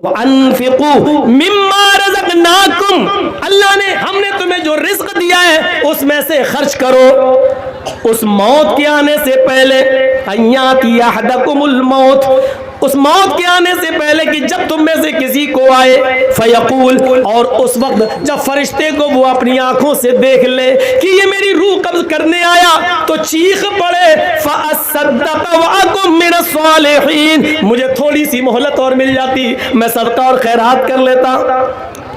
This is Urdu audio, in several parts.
وَأَنفِقُوا مِمَّا رَزَقْنَاكُمْ، اللہ نے ہم نے تمہیں جو رزق دیا ہے اس میں سے خرچ کرو اس موت کے آنے سے پہلے، أَن يَأْتِيَ أَحَدَكُمُ الْمَوْتُ، اس موت کے آنے سے پہلے کہ جب تم میں سے کسی کو آئے، فیقول، اور اس وقت جب فرشتے کو وہ اپنی آنکھوں سے دیکھ لے کہ یہ میری روح قبض کرنے آیا تو چیخ پڑے، فَأَصَّدَّقَ وَأَكُن مِّنَ الصَّالِحِينَ، مجھے تھوڑی سی مہلت اور مل جاتی، میں صدقہ اور خیرات کر لیتا،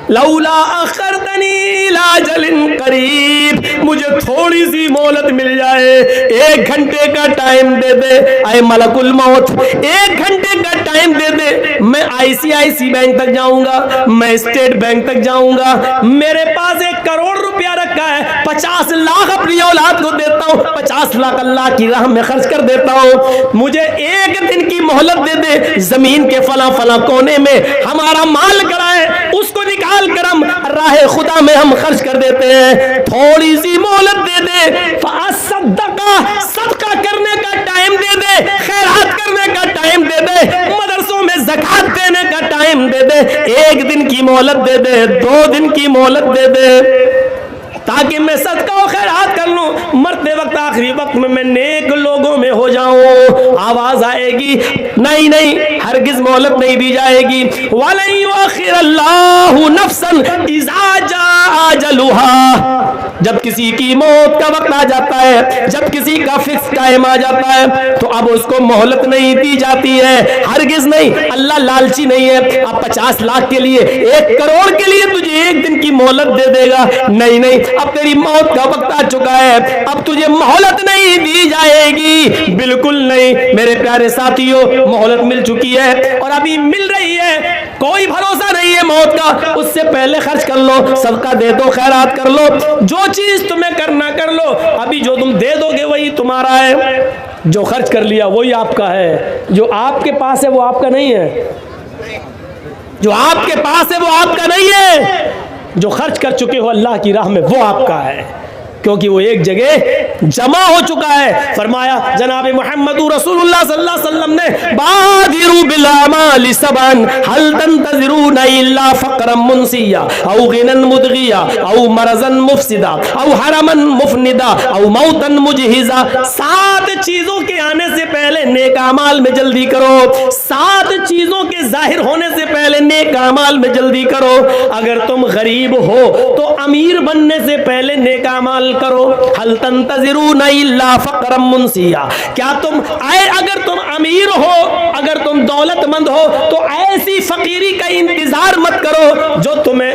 لولا اخرتنی الی اجل قریب، مجھے تھوڑی سی مہلت مل جائے، 1 گھنٹے کا ٹائم دے دے اے ملک الموت، 1 گھنٹے کا ٹائم دے دے، میں ICICI بینک تک جاؤں گا، میں اسٹیٹ بینک تک جاؤں گا، میرے پاس 1 کروڑ روپیہ رکھا ہے، 50 لاکھ اپنی اولاد کو دیتا ہوں، 50 لاکھ اللہ کی راہ میں خرچ کر دیتا ہوں، مجھے 1 دن کی مہلت دے دے، زمین کے فلاں فلاں کونے میں ہمارا مال گڑا ہے، اس کو نکال کر ہم راہ خدا میں ہم خرچ کر دیتے ہیں، تھوڑی سی مہلت دے دے، فَأَصَّدَّقَ، صدقہ کرنے کا ٹائم دے دے، خیرات کرنے کا ٹائم دے دے، مدرسوں میں زکوٰۃ دینے کا ٹائم دے دے، 1 دن کی مہلت دے دے، 2 دن کی مہلت دے دے، تاکہ میں صدقہ و خیرات کر لوں، مرتے وقت آخری وقت میں نیک لوگوں میں ہو جاؤں۔ آواز آئے گی، نہیں نہیں، ہرگز مہلت نہیں دی جائے گی، وَلَن يُؤَخِّرَ اللَّهُ نَفْسًا إِذَا جَاءَ أَجَلُهَا، جب کسی کی موت کا وقت آ جاتا ہے، جب کسی کا فکس ٹائم آ جاتا ہے تو اب اس کو مہلت نہیں دی جاتی ہے، ہرگز نہیں، اللہ لالچی نہیں ہے، اب 50 لاکھ کے لیے، 1 کروڑ کے لیے تجھے 1 دن کی مہلت دے دے گا، نہیں نہیں، اب تیری موت کا وقت آ چکا ہے، اب تجھے مہلت نہیں دی جائے گی، بالکل نہیں میرے پیارے ساتھیوں، مہلت مل چکی ہے اور ابھی مل رہی ہے، کوئی بھروسہ نہیں ہے موت کا، اس سے پہلے خرچ کر لو، صدقہ دے دو، خیرات کر لو، جو چیز تمہیں کرنا کر لو، ابھی جو تم دے دو گے وہی تمہارا ہے، جو خرچ کر لیا وہی آپ کا ہے، جو آپ کے پاس ہے وہ آپ کا نہیں ہے، جو آپ کے پاس ہے وہ آپ کا نہیں ہے، جو خرچ کر چکے ہو اللہ کی راہ میں وہ آپ کا ہے، کیونکہ وہ ایک جگہ جمع ہو چکا ہے۔ فرمایا جناب محمد رسول اللہ صلی اللہ علیہ وسلم نے، بادروا بالاعمال سبعا هل تنتظرون الا فقرا منسیا او غنى مدغیا او مرضا مفسدا او حرما مفندا او موتا مجہزا، 7 چیزوں کے آنے سے پہلے نیک اعمال میں جلدی کرو، 7 چیزوں کے ظاہر ہونے سے پہلے نیک اعمال میں جلدی کرو، اگر تم غریب ہو تو امیر بننے سے پہلے نیک اعمال کرو، حل تنتظرون الا فقرا منسیا، کیا تم اگر تم امیر ہو، اگر تم دولت مند ہو تو ایسی فقیری کا انتظار مت کرو جو تمہیں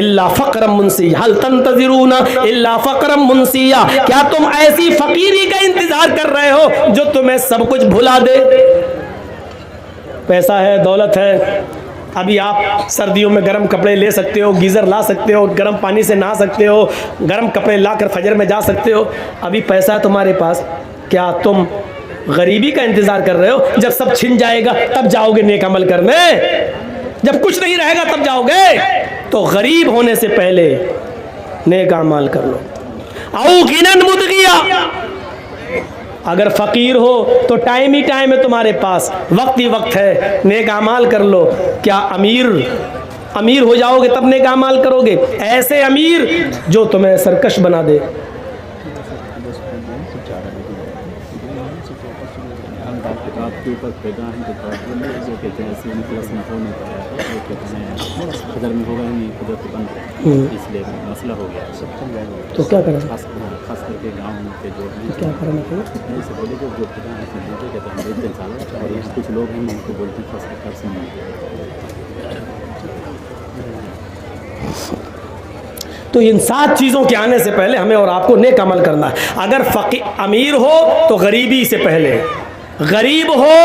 الا فقرا منسیا، حل تنتظرون الا فقرا منسیا، کیا تم ایسی فقیری کا انتظار کر رہے ہو جو تمہیں سب کچھ بھلا دے؟ پیسہ ہے، دولت ہے، ابھی آپ سردیوں میں گرم کپڑے لے سکتے ہو، گیزر لا سکتے ہو، گرم پانی سے نہا سکتے ہو، گرم کپڑے لا کر فجر میں جا سکتے ہو، ابھی پیسہ ہے تمہارے پاس، کیا تم غریبی کا انتظار کر رہے ہو؟ جب سب چھن جائے گا تب جاؤ گے نیک عمل کرنے، جب کچھ نہیں رہے گا تب جاؤ گے، تو غریب ہونے سے پہلے نیک اعمال کر لو۔ او غنن مدغیا، اگر فقیر ہو تو ٹائم ہی ٹائم ہے تمہارے پاس، وقت ہی وقت ہے، نیک اعمال کر لو۔ کیا امیر ہو جاؤ گے تب نیک اعمال کرو گے؟ ایسے امیر جو تمہیں سرکش بنا دے۔ کے اوپر پیدا ہیں تو جو کہتے ہیں ایسے پلس میں ہونے کا وہ کہتے ہیں قدر میں ہوگا ہی نہیں، قدرت بند ہے، اس لیے مسئلہ ہو گیا، تو کیا کریں؟ خاص کر کے گاؤں کے جو ہیں کیا کرنا چاہیے؟ سے بولے کہ جو خدا ہے کہتے ہیں دیتے انسان، اور یہاں کچھ لوگ ہیں ان کو بولتے ہیں خاص کر سے تو ان 7 چیزوں کے آنے سے پہلے ہمیں اور آپ کو نیک عمل کرنا ہے۔ اگر امیر ہو تو غریبی سے پہلے، غریب ہو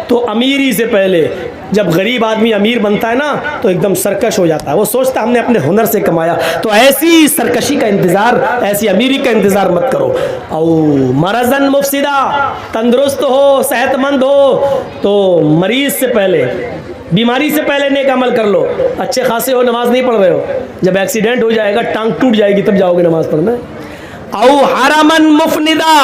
تو امیری سے پہلے۔ جب غریب آدمی امیر بنتا ہے نا تو ایک دم سرکش ہو جاتا ہے، وہ سوچتا ہے ہم نے اپنے ہنر سے کمایا، تو ایسی سرکشی کا انتظار، ایسی امیری کا انتظار مت کرو۔ او مرضن مفسدہ، تندرست ہو، صحت مند ہو تو مریض سے پہلے، بیماری سے پہلے نیک عمل کر لو۔ اچھے خاصے ہو، نماز نہیں پڑھ رہے ہو، جب ایکسیڈنٹ ہو جائے گا، ٹانگ ٹوٹ جائے گی، تب جاؤ گے نماز پڑھنے۔ او حرمن مفندا،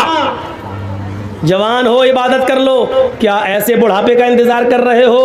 جوان ہو عبادت کر لو، کیا ایسے بڑھاپے کا انتظار کر رہے ہو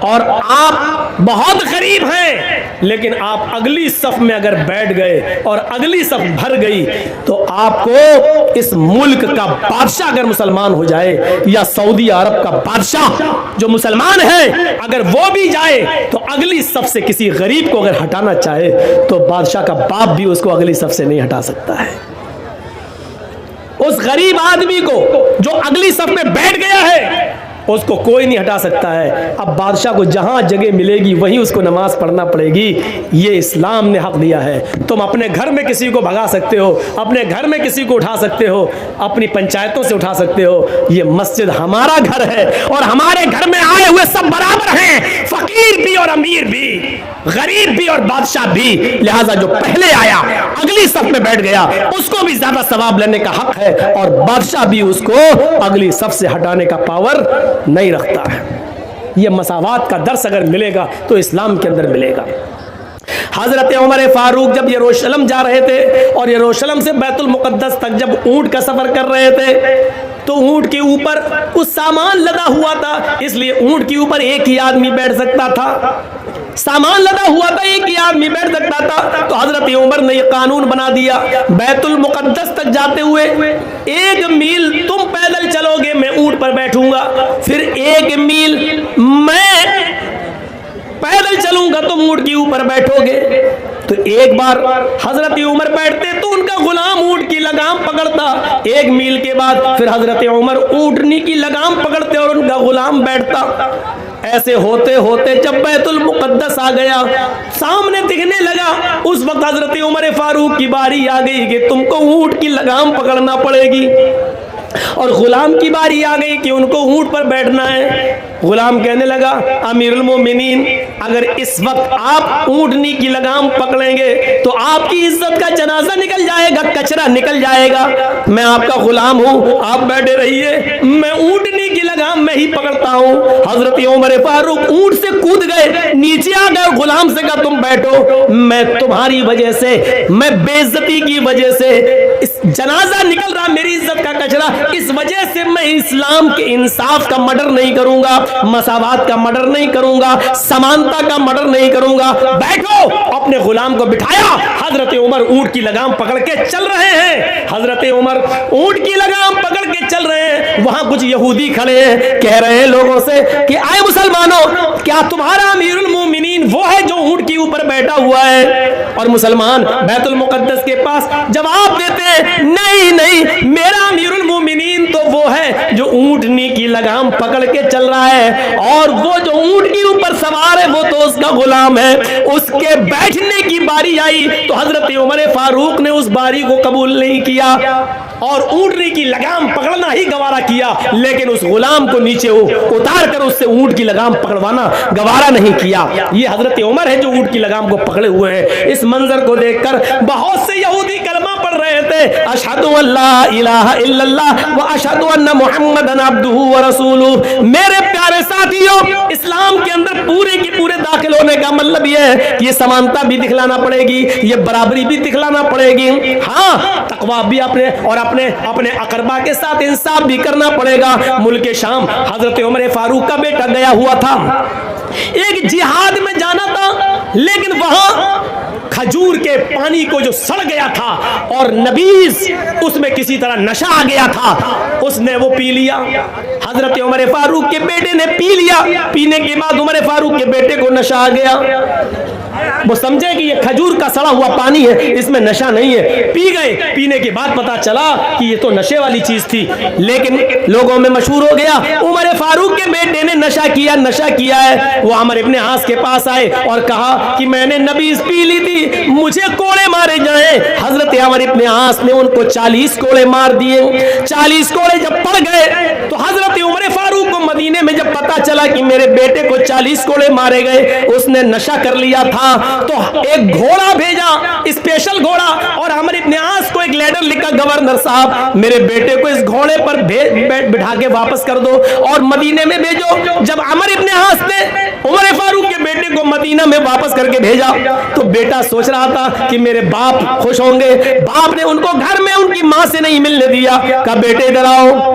اور آپ بہت غریب ہیں لیکن آپ اگلی صف میں اگر بیٹھ گئے اور اگلی صف بھر گئی تو آپ کو اس ملک کا بادشاہ اگر مسلمان ہو جائے یا سعودی عرب کا بادشاہ جو مسلمان ہے اگر وہ بھی جائے تو اگلی صف سے کسی غریب کو اگر ہٹانا چاہے تو بادشاہ کا باپ بھی اس کو اگلی صف سے نہیں ہٹا سکتا ہے. اس غریب آدمی کو جو اگلی صف میں بیٹھ گیا ہے اس کو کوئی نہیں ہٹا سکتا ہے. اب بادشاہ کو جہاں جگہ ملے گی وہیں اس کو نماز پڑھنا پڑے گی. یہ اسلام نے حق دیا ہے. تم اپنے گھر میں کسی کو بھگا سکتے ہو, اپنے گھر میں کسی کو اٹھا سکتے ہو, اپنی پنچایتوں سے اٹھا سکتے ہو. یہ مسجد ہمارا گھر ہے اور ہمارے گھر میں آئے ہوئے سب برابر ہیں, فقیر بھی اور امیر بھی, غریب بھی اور بادشاہ بھی. لہٰذا جو پہلے آیا اگلی صف میں بیٹھ گیا اس کو بھی زیادہ ثواب لینے کا حق ہے اور بادشاہ بھی اس کو اگلی صف سے ہٹانے کا پاور نہیں رکھتا ہے. یہ مساوات کا درس اگر ملے گا تو اسلام کے اندر ملے گا. حضرت عمر فاروق جب یروشلم جا رہے تھے اور یروشلم سے بیت المقدس تک جب اونٹ کا سفر کر رہے تھے تو اونٹ کے اوپر کچھ سامان لدا ہوا تھا, اس لیے اونٹ کے اوپر ایک ہی آدمی بیٹھ سکتا تھا. سامان لدا ہوا تھا, ایک ہی آدمی بیٹھ سکتا تھا. تو حضرت عمر نے یہ قانون بنا دیا, بیت المقدس تک جاتے ہوئے 1 میل تم پیدل چلو گے میں اونٹ پر بیٹھوں گا, پھر 1 میل میں پیدل چلوں گا تم اونٹ کے اوپر بیٹھو گے. تو ایک بار حضرت عمر بیٹھتے تو ان کا غلام اونٹ کی لگام پکڑتا, 1 میل کے بعد پھر حضرت عمر اونٹنی کی لگام پکڑتے اور ان کا غلام بیٹھتا. ایسے ہوتے ہوتے جب بیت المقدس آ گیا, سامنے دکھنے لگا, اس وقت حضرت عمر فاروق کی باری آ گئی کہ تم کو اونٹ کی لگام پکڑنا پڑے گی, اور غلام کی باری آ گئی کہ ان کو اونٹ پر بیٹھنا ہے. غلام کہنے لگا امیر المومنین اگر اس وقت آپ اونٹنی کی لگام پکڑیں گے تو آپ کی عزت کا جنازہ نکل جائے گا, کچرا نکل جائے گا. میں آپ کا غلام ہوں, آپ بیٹھے رہیے, میں اونٹنی کی لگام میں ہی پکڑتا ہوں. حضرت عمر فاروق اونٹ سے کود گئے, نیچے آ گئے, غلام سے کہا تم بیٹھو, میں تمہاری وجہ سے, میں بے عزتی کی وجہ سے اس جنازہ نکل رہا, میری عزت کا کچرا, اس وجہ سے میں اسلام کے انصاف کا مڈر نہیں کروں گا, مساوات کا مڈر نہیں کروں گا, سمانتا کا مڈر نہیں کروں گا. بیٹھو. اپنے غلام کو بٹھایا, حضرت عمر اونٹ کی لگام پکڑ کے چل رہے ہیں. حضرت عمر اونٹ کی لگام پکڑ کے چل رہے ہیں. وہاں کچھ یہودی کھڑے ہیں, کہہ رہے ہیں لوگوں سے کہ آئے مسلمانوں, کیا تمہارا امیر المومنین وہ ہے جو اونٹ کے اوپر بیٹھا ہوا ہے؟ اور مسلمان بیت المقدس کے پاس جواب دیتے ہیں نہیں نہیں, میرا امیر المومنین تو وہ ہے جو اونٹنی کی لگام پکڑ کے چل رہا ہے, اور وہ جو اونٹ کے اوپر سوار ہے وہ تو اس کا غلام ہے. اس کے بیٹھنے کی باری آئی تو حضرت عمر فاروق نے اس باری کو قبول نہیں کیا اور اونٹنی کی لگام پکڑنا ہی گوارا کیا, لیکن اس غلام کو نیچے اتار کر اس سے اونٹ کی لگام پکڑوانا گوارا نہیں کیا. یہ حضرت عمر ہے جو اونٹ کی لگام کو پکڑے ہوئے ہیں. اس منظر کو دیکھ کر بہت سے یہودی کلمہ پڑھ رہے تھے, اشہد ان لا الہ الا اللہ و اشہد ان محمدن عبدہ و رسولہ. میرے پیارے ساتھیوں, اسلام کے اندر پورے کے پورے داخل ہونے کا مطلب یہ ہے کہ یہ سمانتا بھی دکھلانا پڑے گی, یہ برابری بھی دکھلانا پڑے گی, ہاں تقویٰ بھی اپنے اور اپنے اقربا کے ساتھ انصاف بھی کرنا پڑے گا. ملک شام حضرت عمر فاروق کا بیٹا گیا ہوا تھا, ایک جہاد میں جانا تھا, لیکن وہاں کھجور کے پانی کو جو سڑ گیا تھا اور نبیذ اس میں کسی طرح نشہ آ گیا تھا, اس نے وہ پی لیا. حضرت عمر فاروق کے بیٹے نے پی لیا, پینے کے بعد عمر فاروق کے بیٹے کو نشہ آ گیا. وہ سمجھے کہ یہ کھجور کا سڑا ہوا پانی ہے, اس میں نشہ نہیں ہے, پی گئے. پینے کے بعد پتا چلا کہ یہ تو نشے والی چیز تھی, لیکن لوگوں میں مشہور ہو گیا عمر فاروق کے بیٹے نے نشہ کیا ہے. وہ عمر ابن عاص کے پاس آئے اور کہا کہ میں نے نبیذ پی لی تھی, مجھے کوڑے مارے جائیں. حضرت عمر ابن عاص نے ان کو 40 کوڑے مار دیے. 40 کوڑے جب پڑ گئے تو حضرت عمر فاروق کو مدینے میں جب پتا چلا کہ میرے بیٹے کو 40 کوڑے مارے گئے, اس نے نشہ کر لیا تھا, تو ایک گھوڑا بھیجا, اسپیشل گھوڑا, اور عمر ابن عاص کو ایک لیٹر لکھا, گورنر صاحب میرے بیٹے کو اس گھوڑے پر بٹھا کے واپس کر دو اور مدینے میں بھیجو. جب عمر ابن عاص نے عمر فاروق کے بیٹے کو مدینہ میں واپس کر کے بھیجا تو بیٹا سوچ رہا تھا کہ میرے باپ خوش ہوں گے. باپ نے ان کو گھر میں ان کی ماں سے نہیں ملنے دیا, کہا بیٹے ادھر آؤ.